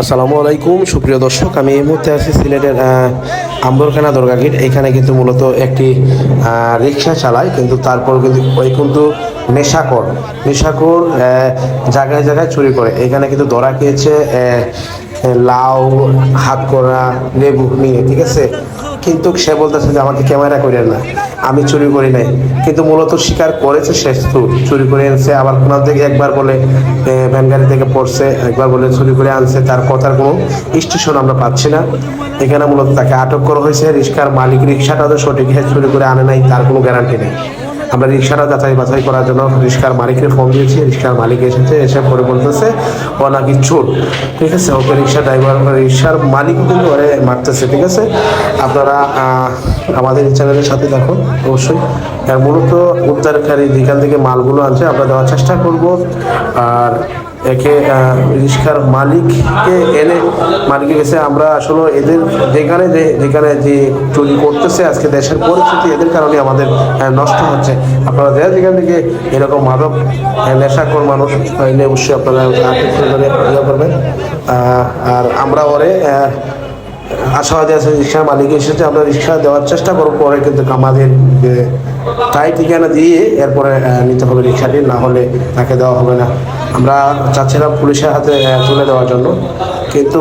আসসালামু আলাইকুম সুপ্রিয় দর্শক, আমি এই মুহূর্তে আছি সিলেটের আম্বরখানা দরগা গেট। এইখানে কিন্তু মূলত একটি রিক্সা চালায়, কিন্তু তারপর কিন্তু নেশাখোর জায়গায় জায়গায় চুরি করে। এখানে কিন্তু ধরা খেয়েছে লাউ, হাত করা, লেবু নিয়ে, ঠিক আছে। কিন্তু সে বলতেছে যে আমাকে ক্যামেরা করেন না, আমি চুরি করি নাই। কিন্তু মূলত স্বীকার করেছে সে চুরি করে এনেছে। আবার কোনার থেকে একবার বলে ভ্যান গাড়ি থেকে পড়ছে, একবার বলে চুরি করে আনছে। তার কথার কোনো স্টেশন আমরা পাচ্ছি না। এখানে মূলত তাকে আটক করা হয়েছে। রিক্সার মালিক রিক্সাটা তো সঠিক চুরি করে আনে নাই তার কোনো গ্যারান্টি নেই। আমরা রিক্সাটা যাচাই বাছাই করার জন্য রিক্সার মালিককে ফোন দিয়েছি। রিক্সার মালিক এসেছে, এসে পরে বলতেছে ও নাকি চোর, ঠিক আছে। ওকে রিক্সা ড্রাইভার, রিক্সার মালিকও কিন্তু ওরে মারতেছে, ঠিক আছে। আপনারা আমাদের চ্যানেলের সাথে দেখো অবশ্যই। আর মূলত উদ্ধারকারী যেখান থেকে মালগুলো আনছে আমরা দেওয়ার চেষ্টা করব। আর একে রিক্সার মালিককে এনে মালিকের কাছে আমরা আসলে এদের যেখানে যে চুরি করতেছে, আজকে দেশের পরিস্থিতি এদের কারণে আমাদের নষ্ট হচ্ছে। আপনারা যেখান থেকে এরকম মাদক নেশাখোর মানুষ পাইলে অবশ্যই আপনারা ইয়ে করবেন। আর আমরা ওরে আশাবাদী আছে রিক্সার মালিক এসেছে, আমরা রিক্সা দেওয়ার চেষ্টা করবো। পরে কিন্তু আমাদের তাই ঠিকানা দিয়ে এরপরে নিতে হবে রিক্সাটি, না হলে তাকে দেওয়া হবে না। আমরা চাচ্ছিলাম পুলিশের হাতে তুলে দেওয়ার জন্য, কিন্তু